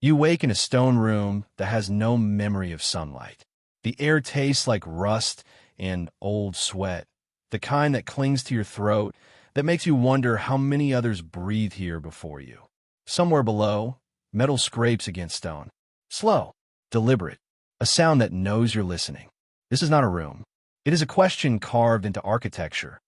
You wake in a stone room that has no memory of sunlight. The air tastes like rust and old sweat, the kind that clings to your throat, that makes you wonder how many others breathe here before you. Somewhere below, metal scrapes against stone. Slow, deliberate, a sound that knows you're listening. This is not a room. It is a question carved into architecture.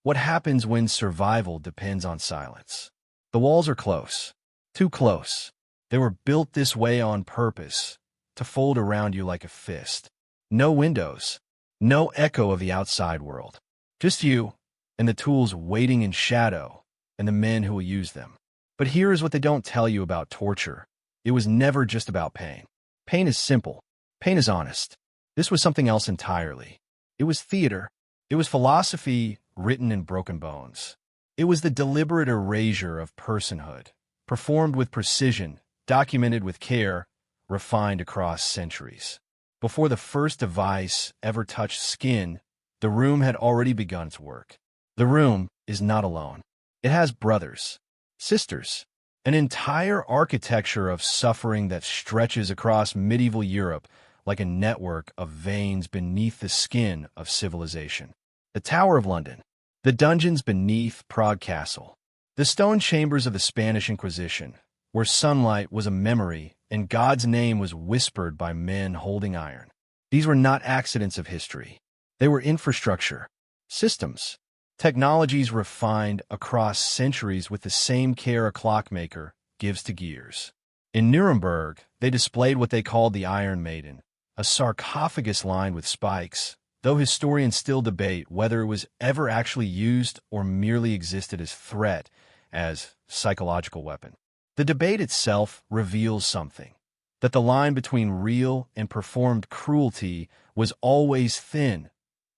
What happens when survival depends on silence? The walls are close, too close. They were built this way on purpose, to fold around you like a fist. No windows, no echo of the outside world. Just you and the tools waiting in shadow and the men who will use them. But here is what they don't tell you about torture. It was never just about pain. Pain is simple. Pain is honest. This was something else entirely. It was theater. It was philosophy written in broken bones. It was the deliberate erasure of personhood, performed with precision, documented with care, refined across centuries. Before the first device ever touched skin, the room had already begun its work. The room is not alone. It has brothers, sisters, an entire architecture of suffering that stretches across medieval Europe like a network of veins beneath the skin of civilization. The Tower of London, the dungeons beneath Prague Castle, the stone chambers of the Spanish Inquisition, where sunlight was a memory and God's name was whispered by men holding iron. These were not accidents of history. They were infrastructure, systems, technologies refined across centuries with the same care a clockmaker gives to gears. In Nuremberg, they displayed what they called the Iron Maiden, a sarcophagus lined with spikes, though historians still debate whether it was ever actually used or merely existed as threat, as psychological weapon. The debate itself reveals something, that the line between real and performed cruelty was always thin,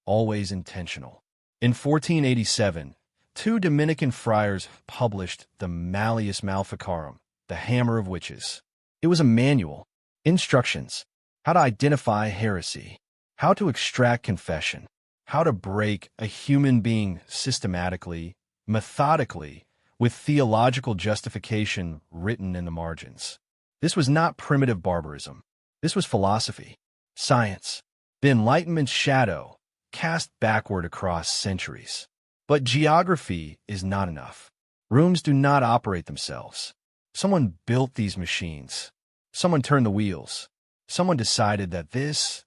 always intentional. In 1487, two Dominican friars published the Malleus Maleficarum, the Hammer of Witches. It was a manual, instructions, how to identify heresy, how to extract confession, how to break a human being systematically, methodically, with theological justification written in the margins. This was not primitive barbarism. This was philosophy, science, the Enlightenment's shadow, cast backward across centuries. But geography is not enough. Rooms do not operate themselves. Someone built these machines. Someone turned the wheels. Someone decided that this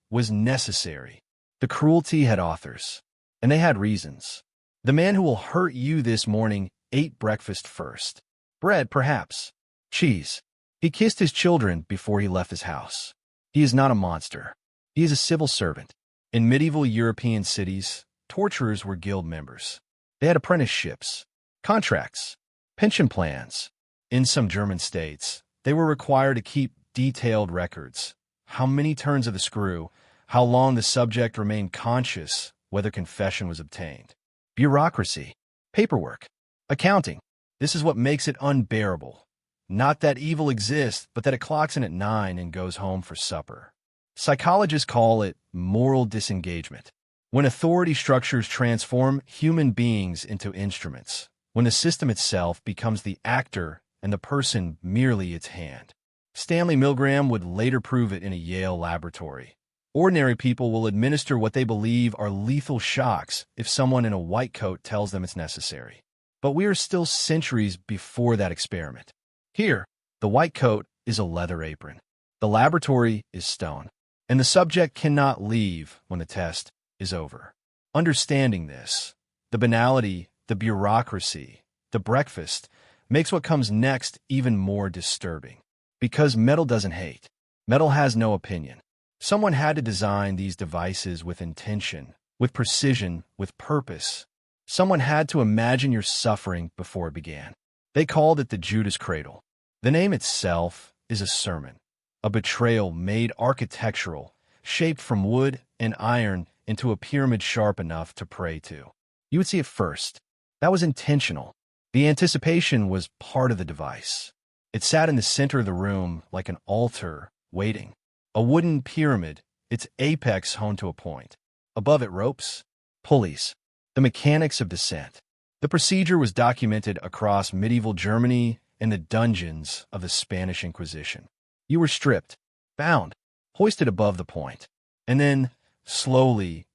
was necessary. The cruelty had authors, and they had reasons. The man who will hurt you this morning ate breakfast first. Bread, perhaps. Cheese. He kissed his children before he left his house. He is not a monster. He is a civil servant. In medieval European cities, torturers were guild members. They had apprenticeships, contracts, pension plans. In some German states, they were required to keep detailed records. How many turns of the screw, how long the subject remained conscious, whether confession was obtained. Bureaucracy, paperwork, accounting. This is what makes it unbearable. Not that evil exists, but that it clocks in at 9 and goes home for supper. Psychologists call it moral disengagement. When authority structures transform human beings into instruments, when the system itself becomes the actor and the person merely its hand. Stanley Milgram would later prove it in a Yale laboratory. Ordinary people will administer what they believe are lethal shocks if someone in a white coat tells them it's necessary. But we are still centuries before that experiment. Here, the white coat is a leather apron. The laboratory is stone. And the subject cannot leave when the test is over. Understanding this, the banality, the bureaucracy, the breakfast, makes what comes next even more disturbing. Because metal doesn't hate. Metal has no opinion. Someone had to design these devices with intention, with precision, with purpose. Someone had to imagine your suffering before it began. They called it the Judas Cradle. The name itself is a sermon, a betrayal made architectural, shaped from wood and iron into a pyramid sharp enough to pray to. You would see it first. That was intentional. The anticipation was part of the device. It sat in the center of the room like an altar, waiting. A wooden pyramid, its apex honed to a point. Above it, ropes, pulleys, the mechanics of descent. The procedure was documented across medieval Germany in the dungeons of the Spanish Inquisition. You were stripped, bound, hoisted above the point, and then slowly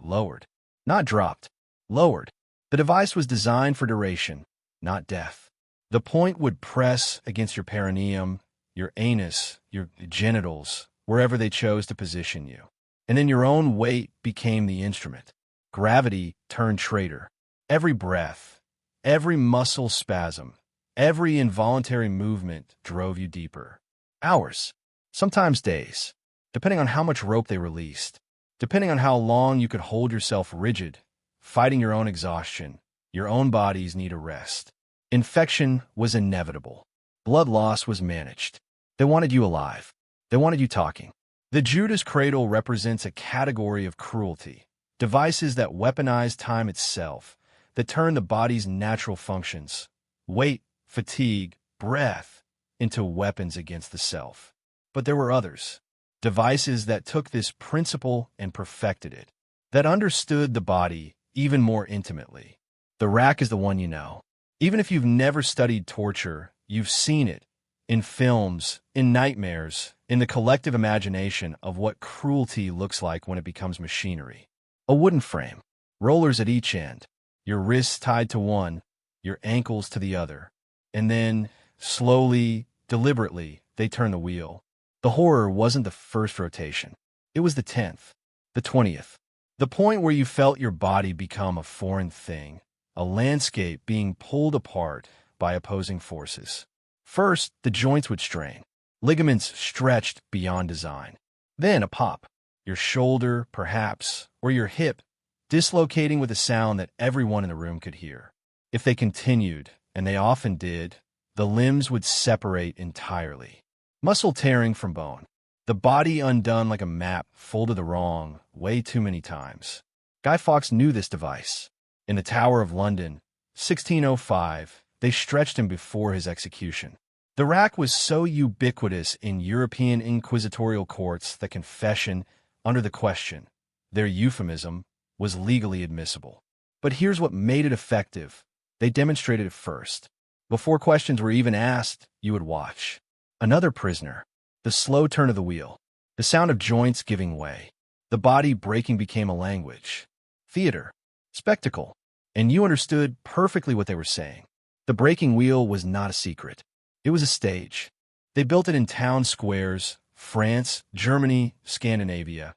lowered. Not dropped, lowered. The device was designed for duration, not death. The point would press against your perineum, your anus, your genitals, wherever they chose to position you. And then your own weight became the instrument. Gravity turned traitor. Every breath, every muscle spasm, every involuntary movement drove you deeper. Hours, sometimes days, depending on how much rope they released, depending on how long you could hold yourself rigid, fighting your own exhaustion, your own body's need of rest. Infection was inevitable. Blood loss was managed. They wanted you alive. They wanted you talking. The Judas Cradle represents a category of cruelty, devices that weaponize time itself, that turn the body's natural functions, weight, fatigue, breath, into weapons against the self. But there were others, devices that took this principle and perfected it, that understood the body even more intimately. The rack is the one you know. Even if you've never studied torture, you've seen it in films, in nightmares, in the collective imagination of what cruelty looks like when it becomes machinery. A wooden frame, rollers at each end, your wrists tied to one, your ankles to the other, and then, slowly, deliberately, they turn the wheel. The horror wasn't the first rotation. It was the 10th, the 20th, the point where you felt your body become a foreign thing, a landscape being pulled apart by opposing forces. First, the joints would strain, ligaments stretched beyond design. Then a pop, your shoulder, perhaps, or your hip, dislocating with a sound that everyone in the room could hear. If they continued, and they often did, the limbs would separate entirely. Muscle tearing from bone, the body undone like a map folded the wrong way too many times. Guy Fawkes knew this device. In the Tower of London, 1605, they stretched him before his execution. The rack was so ubiquitous in European inquisitorial courts that confession, under the question, their euphemism, was legally admissible. But here's what made it effective. They demonstrated it first. Before questions were even asked, you would watch. Another prisoner. The slow turn of the wheel. The sound of joints giving way. The body breaking became a language. Theater. Spectacle. And you understood perfectly what they were saying. The breaking wheel was not a secret. It was a stage. They built it in town squares, France, Germany, Scandinavia.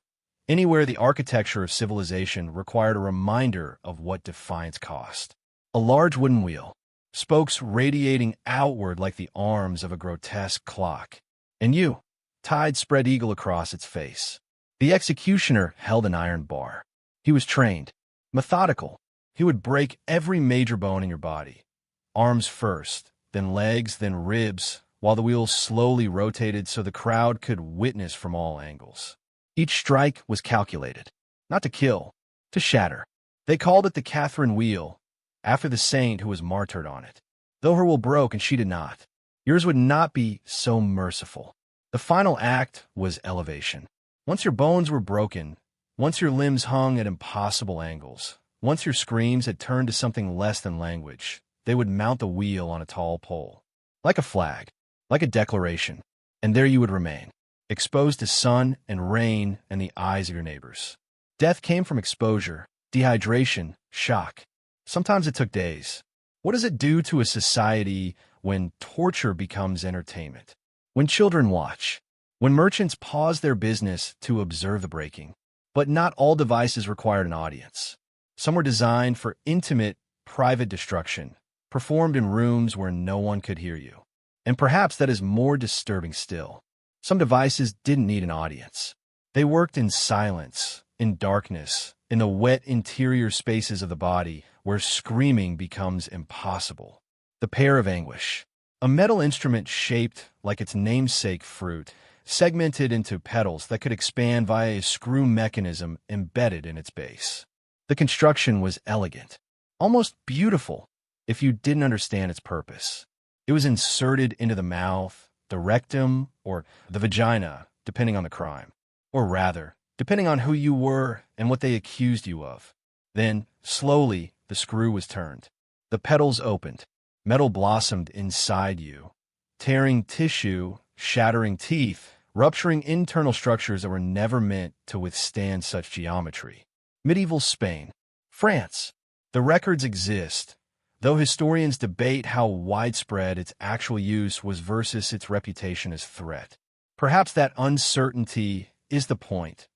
Anywhere the architecture of civilization required a reminder of what defiance cost. A large wooden wheel, spokes radiating outward like the arms of a grotesque clock. And you, tied spread eagle across its face. The executioner held an iron bar. He was trained, methodical. He would break every major bone in your body. Arms first, then legs, then ribs, while the wheel slowly rotated so the crowd could witness from all angles. Each strike was calculated, not to kill, to shatter. They called it the Catherine wheel, after the saint who was martyred on it. Though her will broke and she did not, yours would not be so merciful. The final act was elevation. Once your bones were broken, once your limbs hung at impossible angles, once your screams had turned to something less than language, they would mount the wheel on a tall pole, like a flag, like a declaration, and there you would remain, exposed to sun and rain and the eyes of your neighbors. Death came from exposure, dehydration, shock. Sometimes it took days. What does it do to a society when torture becomes entertainment? When children watch? When merchants pause their business to observe the breaking? But not all devices required an audience. Some were designed for intimate, private destruction, performed in rooms where no one could hear you. And perhaps that is more disturbing still. Some devices didn't need an audience. They worked in silence, in darkness, in the wet interior spaces of the body where screaming becomes impossible. The pear of anguish. A metal instrument shaped like its namesake fruit, segmented into petals that could expand via a screw mechanism embedded in its base. The construction was elegant, almost beautiful, if you didn't understand its purpose. It was inserted into the mouth, the rectum, or the vagina, depending on the crime. Or rather, depending on who you were and what they accused you of. Then, slowly, the screw was turned. The petals opened. Metal blossomed inside you, tearing tissue, shattering teeth, rupturing internal structures that were never meant to withstand such geometry. Medieval Spain. France. The records exist, though historians debate how widespread its actual use was versus its reputation as threat. Perhaps that uncertainty is the point.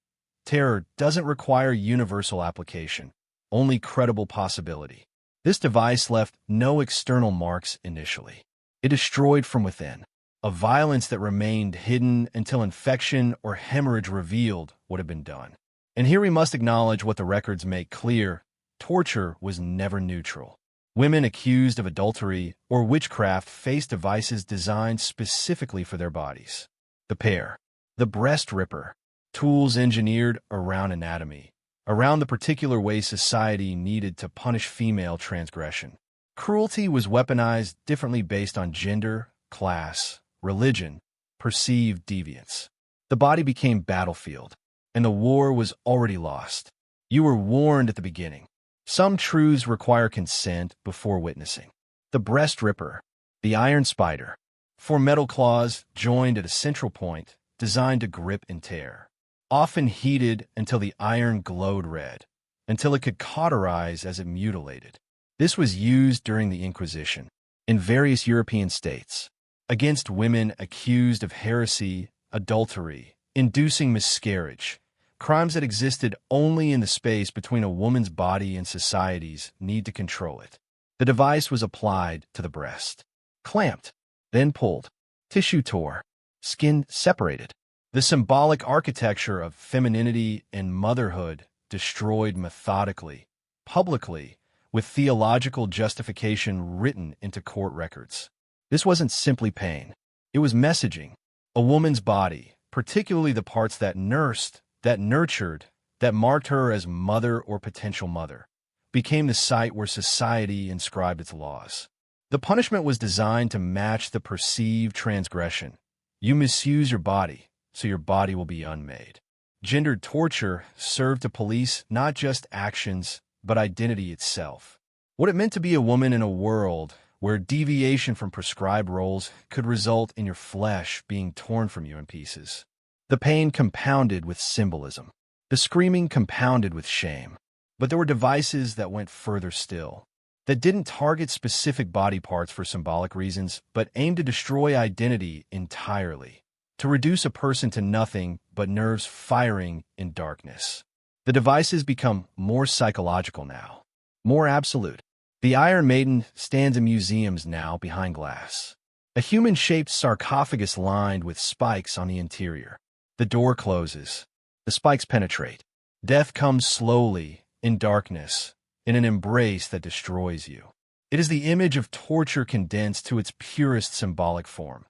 Terror doesn't require universal application, only credible possibility. This device left no external marks initially. It destroyed from within, a violence that remained hidden until infection or hemorrhage revealed what had been done. And here we must acknowledge what the records make clear: torture was never neutral. Women accused of adultery or witchcraft faced devices designed specifically for their bodies. The pair. The breast ripper. Tools engineered around anatomy, around the particular way society needed to punish female transgression. Cruelty was weaponized differently based on gender, class, religion, perceived deviance. The body became battlefield, and the war was already lost. You were warned at the beginning. Some truths require consent before witnessing. The breast ripper. The iron spider. Four metal claws joined at a central point, designed to grip and tear. Often heated until the iron glowed red, until it could cauterize as it mutilated. This was used during the Inquisition, in various European states, against women accused of heresy, adultery, inducing miscarriage, crimes that existed only in the space between a woman's body and society's need to control it. The device was applied to the breast, clamped, then pulled, tissue tore, skin separated. The symbolic architecture of femininity and motherhood destroyed methodically, publicly, with theological justification written into court records. This wasn't simply pain. It was messaging. A woman's body, particularly the parts that nursed, that nurtured, that marked her as mother or potential mother, became the site where society inscribed its laws. The punishment was designed to match the perceived transgression. You misuse your body, so your body will be unmade. Gendered torture served to police not just actions, but identity itself. What it meant to be a woman in a world where deviation from prescribed roles could result in your flesh being torn from you in pieces. The pain compounded with symbolism. The screaming compounded with shame. But there were devices that went further still, that didn't target specific body parts for symbolic reasons, but aimed to destroy identity entirely, to reduce a person to nothing but nerves firing in darkness. The devices become more psychological now, more absolute. The Iron Maiden stands in museums now behind glass. A human-shaped sarcophagus lined with spikes on the interior. The door closes. The spikes penetrate. Death comes slowly, in darkness, in an embrace that destroys you. It is the image of torture condensed to its purest symbolic form.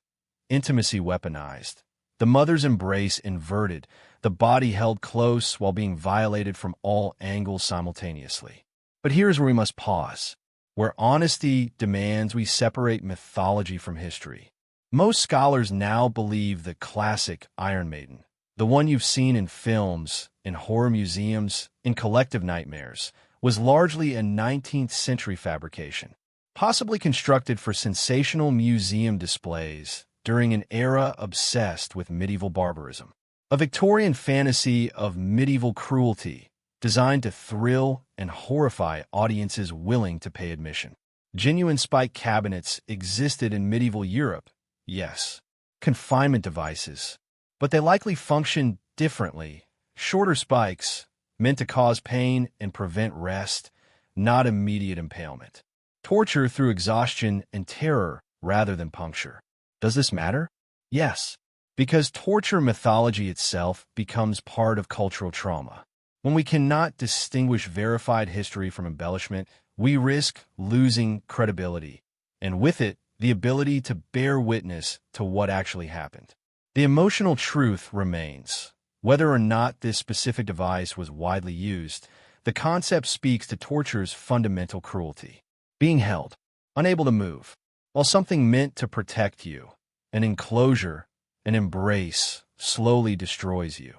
Intimacy weaponized. The mother's embrace inverted, the body held close while being violated from all angles simultaneously. But here's where we must pause, where honesty demands we separate mythology from history. Most scholars now believe the classic Iron Maiden, the one you've seen in films, in horror museums, in collective nightmares, was largely a 19th century fabrication, possibly constructed for sensational museum displays during an era obsessed with medieval barbarism. A Victorian fantasy of medieval cruelty designed to thrill and horrify audiences willing to pay admission. Genuine spike cabinets existed in medieval Europe, yes. Confinement devices, but they likely functioned differently. Shorter spikes, meant to cause pain and prevent rest, not immediate impalement. Torture through exhaustion and terror rather than puncture. Does this matter? Yes, because torture mythology itself becomes part of cultural trauma. When we cannot distinguish verified history from embellishment, we risk losing credibility, and with it, the ability to bear witness to what actually happened. The emotional truth remains. Whether or not this specific device was widely used, the concept speaks to torture's fundamental cruelty. Being held, unable to move, while something meant to protect you, an enclosure, an embrace, slowly destroys you.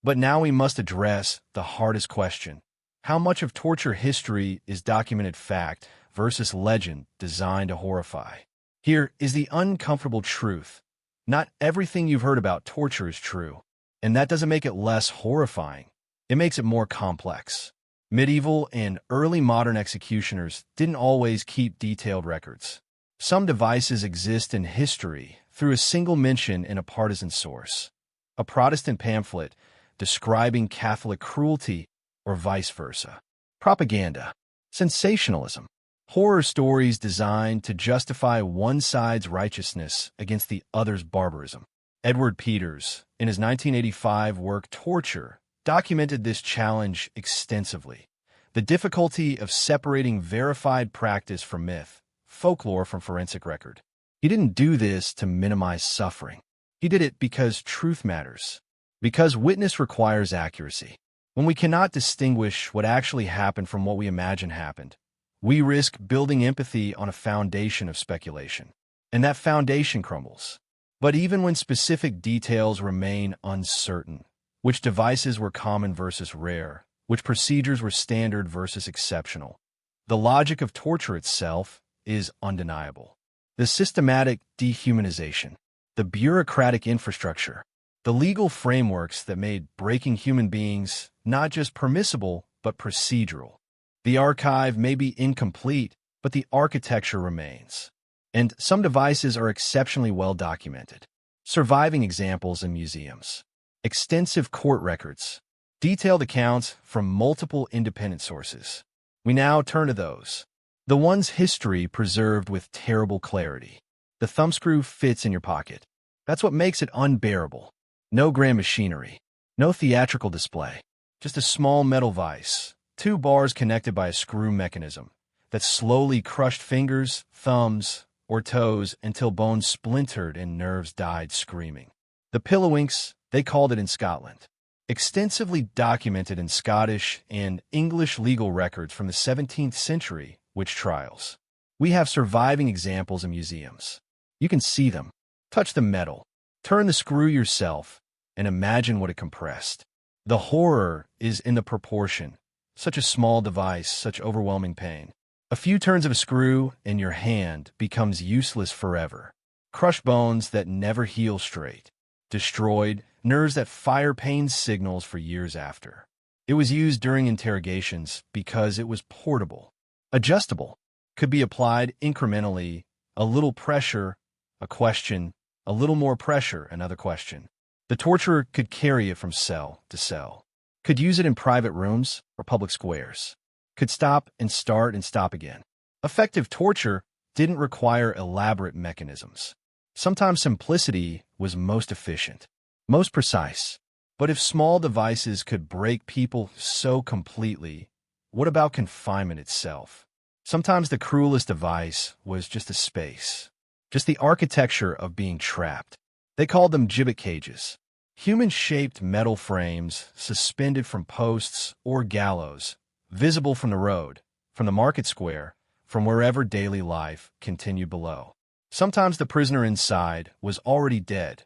But now we must address the hardest question. How much of torture history is documented fact versus legend designed to horrify. Here is the uncomfortable truth. Not everything you've heard about torture is true, and that doesn't make it less horrifying. It makes it more complex. Medieval and early modern executioners didn't always keep detailed records. Some devices exist in history through a single mention in a partisan source, a Protestant pamphlet describing Catholic cruelty, or vice versa. Propaganda, sensationalism, horror stories designed to justify one side's righteousness against the other's barbarism. Edward Peters, in his 1985 work Torture, documented this challenge extensively. The difficulty of separating verified practice from myth, folklore from forensic record. He didn't do this to minimize suffering. He did it because truth matters. Because witness requires accuracy. When we cannot distinguish what actually happened from what we imagine happened, we risk building empathy on a foundation of speculation. And that foundation crumbles. But even when specific details remain uncertain, which devices were common versus rare, which procedures were standard versus exceptional, the logic of torture itself is undeniable. The systematic dehumanization, the bureaucratic infrastructure, the legal frameworks that made breaking human beings not just permissible, but procedural. The archive may be incomplete, but the architecture remains. And some devices are exceptionally well documented. Surviving examples in museums. Extensive court records. Detailed accounts from multiple independent sources. We now turn to those. The one's history preserved with terrible clarity. The thumbscrew fits in your pocket. That's what makes it unbearable. No grand machinery. No theatrical display. Just a small metal vise. 2 bars connected by a screw mechanism that slowly crushed fingers, thumbs, or toes until bones splintered and nerves died screaming. The pillowinks, they called it in Scotland. Extensively documented in Scottish and English legal records from the 17th century, witch trials. We have surviving examples in museums. You can see them. Touch the metal. Turn the screw yourself and imagine what it compressed. The horror is in the proportion. Such a small device, such overwhelming pain. A few turns of a screw and your hand becomes useless forever. Crushed bones that never heal straight. Destroyed nerves that fire pain signals for years after. It was used during interrogations because it was portable. Adjustable. Could be applied incrementally. A little pressure, a question. A little more pressure, another question. The torturer could carry it from cell to cell. Could use it in private rooms or public squares. Could stop and stop again. Effective torture didn't require elaborate mechanisms. Sometimes simplicity was most efficient, most precise. But if small devices could break people so completely, what about confinement itself? Sometimes the cruelest device was just a space, just the architecture of being trapped. They called them gibbet cages. Human-shaped metal frames suspended from posts or gallows, visible from the road, from the market square, from wherever daily life continued below. Sometimes the prisoner inside was already dead.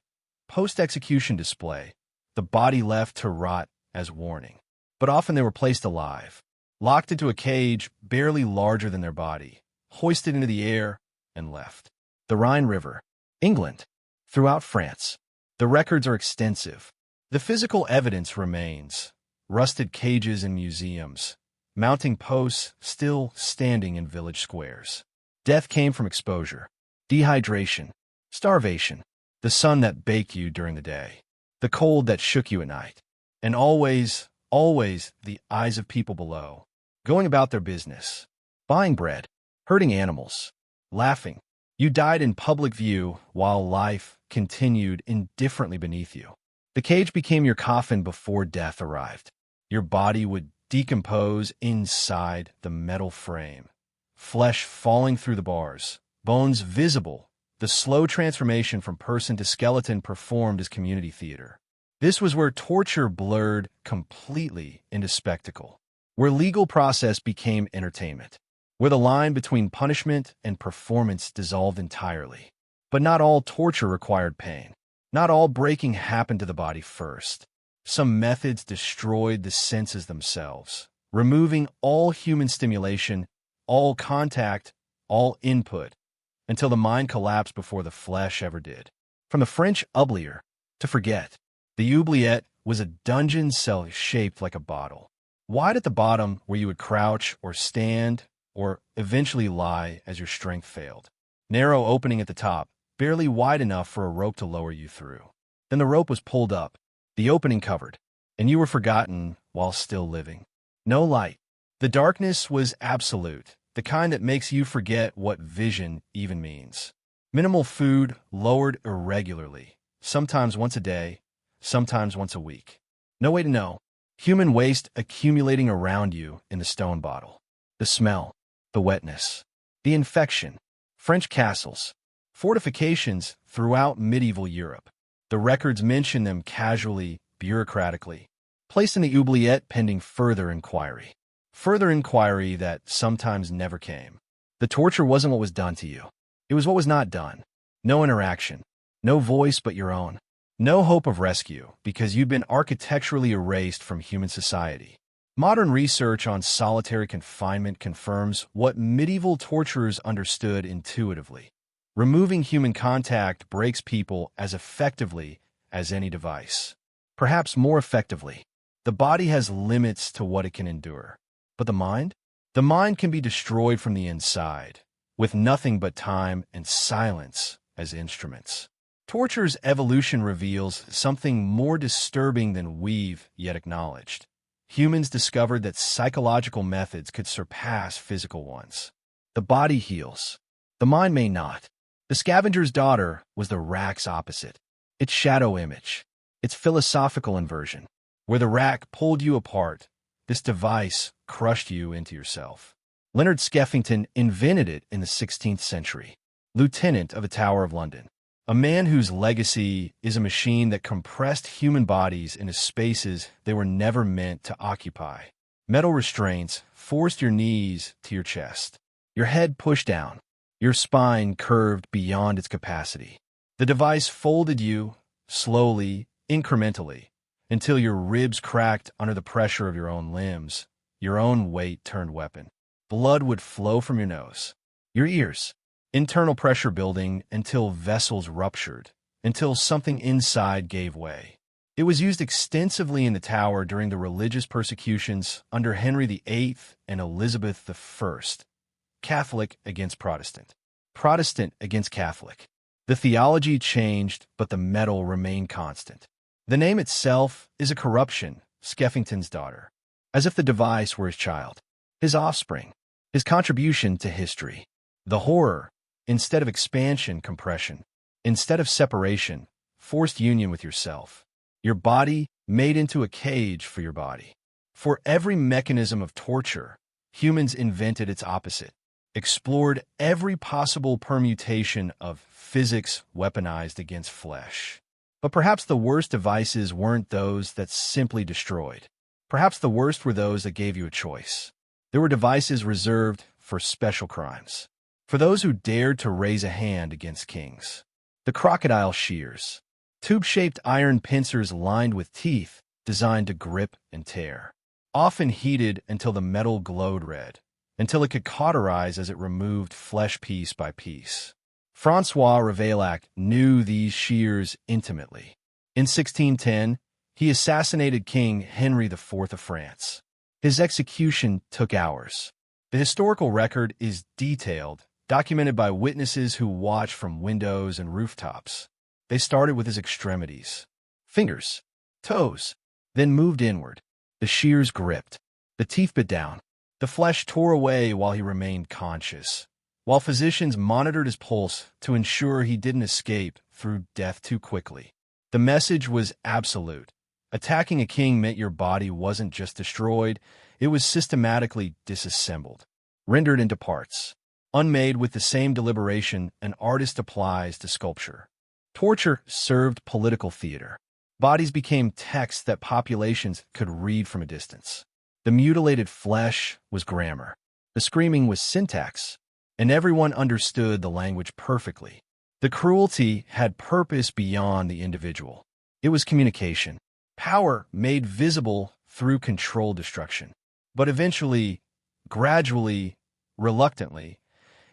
Post-execution display, the body left to rot as warning. But often they were placed alive, locked into a cage barely larger than their body, hoisted into the air, and left. The Rhine River, England, throughout France. The records are extensive. The physical evidence remains. Rusted cages in museums, mounting posts still standing in village squares. Death came from exposure, dehydration, starvation, the sun that baked you during the day, the cold that shook you at night, and always the eyes of people below, going about their business, buying bread, herding animals, laughing. You died in public view while life continued indifferently beneath you. The cage became your coffin before death arrived. Your body would decompose inside the metal frame, flesh falling through the bars, bones visible. The slow transformation from person to skeleton performed as community theater. This was where torture blurred completely into spectacle, where legal process became entertainment, where the line between punishment and performance dissolved entirely. But not all torture required pain. Not all breaking happened to the body first. Some methods destroyed the senses themselves, removing all human stimulation, all contact, all input, until the mind collapsed before the flesh ever did. From the French oublier, to forget, the oubliette was a dungeon cell shaped like a bottle. Wide at the bottom where you would crouch or stand or eventually lie as your strength failed. Narrow opening at the top, barely wide enough for a rope to lower you through. Then the rope was pulled up, the opening covered, and you were forgotten while still living. No light. The darkness was absolute, the kind that makes you forget what vision even means. Minimal food, lowered irregularly, sometimes once a day, sometimes once a week. No way to know. Human waste accumulating around you in the stone bottle. The smell, the wetness, the infection. French castles, fortifications throughout medieval Europe. The records mention them casually, bureaucratically, placed in the oubliette pending further inquiry. Further inquiry that sometimes never came. The torture wasn't what was done to you. It was what was not done. No interaction, no voice but your own. No hope of rescue because you'd been architecturally erased from human society. Modern research on solitary confinement confirms what medieval torturers understood intuitively. Removing human contact breaks people as effectively as any device. Perhaps more effectively. The body has limits to what it can endure. But the mind? The mind can be destroyed from the inside, with nothing but time and silence as instruments. Torture's evolution reveals something more disturbing than we've yet acknowledged. Humans discovered that psychological methods could surpass physical ones. The body heals. The mind may not. The Scavenger's daughter was the rack's opposite. Its shadow image. Its philosophical inversion. Where the rack pulled you apart, this device crushed you into yourself. Leonard Skeffington invented it in the 16th century. Lieutenant of the Tower of London. A man whose legacy is a machine that compressed human bodies into spaces they were never meant to occupy. Metal restraints forced your knees to your chest, your head pushed down, your spine curved beyond its capacity. The device folded you, slowly, incrementally, until your ribs cracked under the pressure of your own limbs, your own weight turned weapon. Blood would flow from your nose, your ears. Internal pressure building until vessels ruptured, until something inside gave way. It was used extensively in the Tower during the religious persecutions under Henry VIII and Elizabeth I. Catholic against Protestant. Protestant against Catholic. The theology changed, but the metal remained constant. The name itself is a corruption, Skeffington's daughter. As if the device were his child, his offspring, his contribution to history. The horror. Instead of expansion, compression. Instead of separation, forced union with yourself. Your body made into a cage for your body. For every mechanism of torture, humans invented its opposite, explored every possible permutation of physics weaponized against flesh. But perhaps the worst devices weren't those that simply destroyed. Perhaps the worst were those that gave you a choice. There were devices reserved for special crimes. For those who dared to raise a hand against kings. The crocodile shears. Tube-shaped iron pincers lined with teeth designed to grip and tear. Often heated until the metal glowed red, until it could cauterize as it removed flesh piece by piece. Francois Ravaillac knew these shears intimately. In 1610, he assassinated King Henry IV of France. His execution took hours. The historical record is detailed, documented by witnesses who watched from windows and rooftops. They started with his extremities, fingers, toes, then moved inward. The shears gripped. The teeth bit down. The flesh tore away while he remained conscious, while physicians monitored his pulse to ensure he didn't escape through death too quickly. The message was absolute. Attacking a king meant your body wasn't just destroyed, it was systematically disassembled, rendered into parts. Unmade with the same deliberation an artist applies to sculpture. Torture served political theater. Bodies became texts that populations could read from a distance. The mutilated flesh was grammar. The screaming was syntax, and everyone understood the language perfectly. The cruelty had purpose beyond the individual. It was communication, power made visible through controlled destruction. But eventually, gradually, Reluctantly,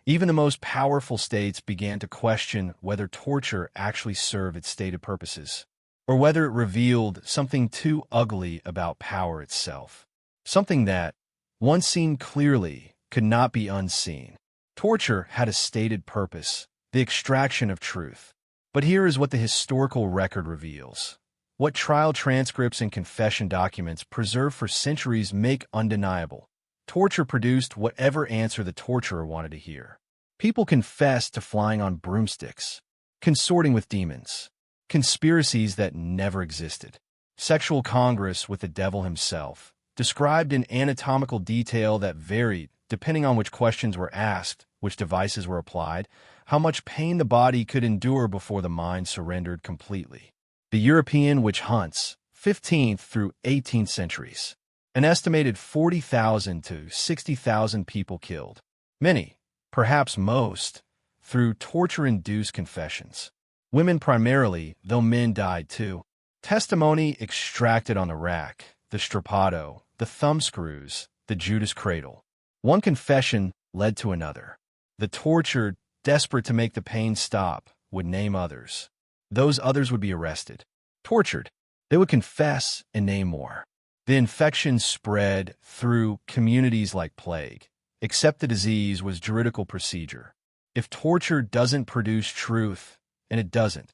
even the most powerful states began to question whether torture actually served its stated purposes, or whether it revealed something too ugly about power itself. Something that, once seen clearly, could not be unseen. Torture had a stated purpose, the extraction of truth. But here is what the historical record reveals. What trial transcripts and confession documents preserved for centuries make undeniable. Torture produced whatever answer the torturer wanted to hear. People confessed to flying on broomsticks, consorting with demons, conspiracies that never existed, sexual congress with the devil himself, described in anatomical detail that varied depending on which questions were asked, which devices were applied, how much pain the body could endure before the mind surrendered completely. The European witch hunts, 15th through 18th centuries. An estimated 40,000 to 60,000 people killed. Many, perhaps most, through torture-induced confessions. Women primarily, though men died too. Testimony extracted on the rack, the strappado, the thumbscrews, the Judas Cradle. One confession led to another. The tortured, desperate to make the pain stop, would name others. Those others would be arrested. Tortured, they would confess and name more. The infection spread through communities like plague. Accept the disease was juridical procedure. If torture doesn't produce truth, and it doesn't,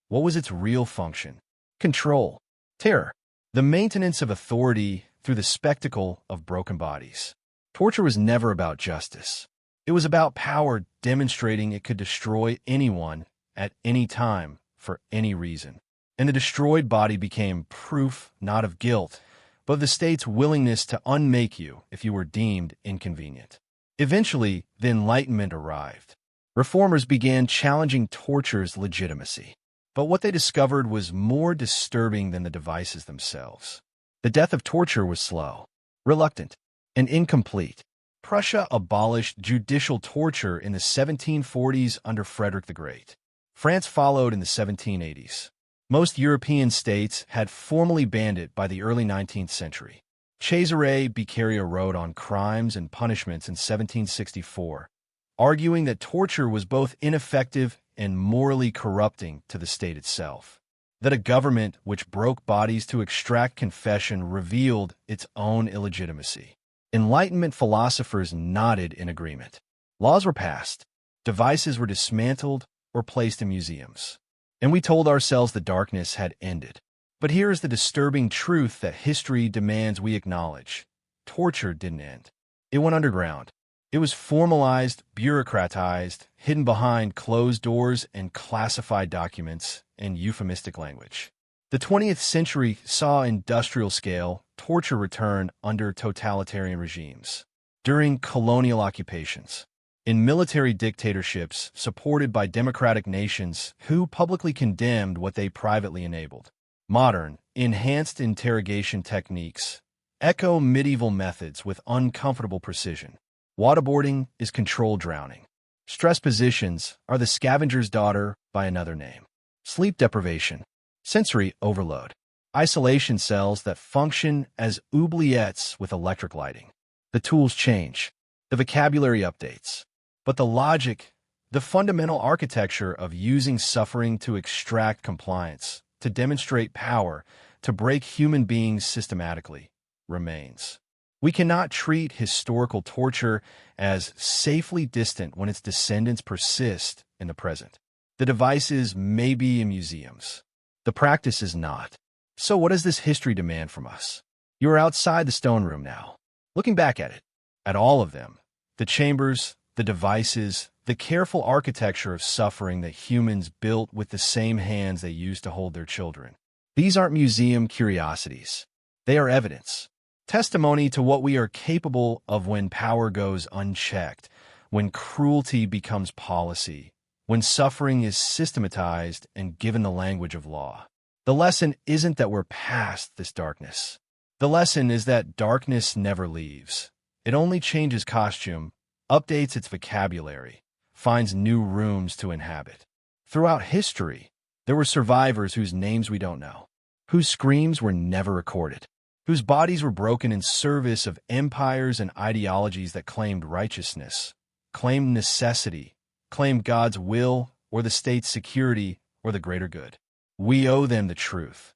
what was its real function? Control. Terror. The maintenance of authority through the spectacle of broken bodies. Torture was never about justice. It was about power demonstrating it could destroy anyone at any time for any reason. And the destroyed body became proof not of guilt, but of the state's willingness to unmake you if you were deemed inconvenient. Eventually, the Enlightenment arrived. Reformers began challenging torture's legitimacy. But what they discovered was more disturbing than the devices themselves. The death of torture was slow, reluctant, and incomplete. Prussia abolished judicial torture in the 1740s under Frederick the Great. France followed in the 1780s. Most European states had formally banned it by the early 19th century. Cesare Beccaria wrote on crimes and punishments in 1764, arguing that torture was both ineffective and morally corrupting to the state itself. That a government which broke bodies to extract confession revealed its own illegitimacy. Enlightenment philosophers nodded in agreement. Laws were passed, devices were dismantled or placed in museums. And we told ourselves the darkness had ended. But here is the disturbing truth that history demands we acknowledge. Torture didn't end. It went underground. It was formalized, bureaucratized, hidden behind closed doors and classified documents and euphemistic language. The 20th century saw industrial-scale torture return under totalitarian regimes, during colonial occupations, in military dictatorships supported by democratic nations who publicly condemned what they privately enabled. Modern, enhanced interrogation techniques echo medieval methods with uncomfortable precision. Waterboarding is controlled drowning. Stress positions are the scavenger's daughter by another name. Sleep deprivation, sensory overload, isolation cells that function as oubliettes with electric lighting. The tools change, the vocabulary updates, but the logic, the fundamental architecture of using suffering to extract compliance, to demonstrate power, to break human beings systematically, remains. We cannot treat historical torture as safely distant when its descendants persist in the present. The devices may be in museums. The practice is not. So what does this history demand from us? You are outside the stone room now, looking back at it, at all of them, the chambers, the devices, the careful architecture of suffering that humans built with the same hands they used to hold their children. These aren't museum curiosities. They are evidence. Testimony to what we are capable of when power goes unchecked, when cruelty becomes policy, when suffering is systematized and given the language of law. The lesson isn't that we're past this darkness. The lesson is that darkness never leaves. It only changes costume, updates its vocabulary, finds new rooms to inhabit. Throughout history, there were survivors whose names we don't know, whose screams were never recorded. whose bodies were broken in service of empires and ideologies that claimed righteousness, claimed necessity, claimed God's will or the state's security or the greater good. We owe them the truth.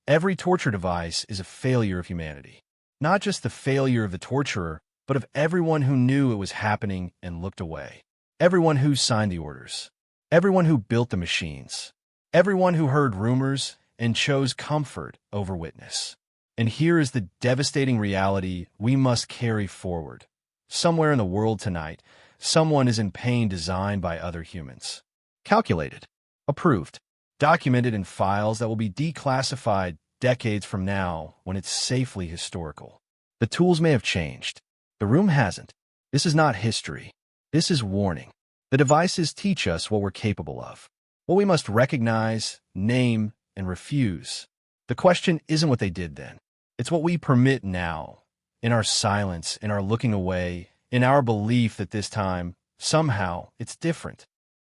Every torture device is a failure of humanity. Not just the failure of the torturer, but of everyone who knew it was happening and looked away. Everyone who signed the orders. Everyone who built the machines. Everyone who heard rumors and chose comfort over witness. And here is the devastating reality we must carry forward. Somewhere in the world tonight, someone is in pain designed by other humans. Calculated, approved, documented in files that will be declassified decades from now when it's safely historical. The tools may have changed. The room hasn't. This is not history. This is warning. The devices teach us what we're capable of, what we must recognize, name, and refuse. The question isn't what they did then. It's what we permit now, in our silence, in our looking away, in our belief that this time, somehow, it's different.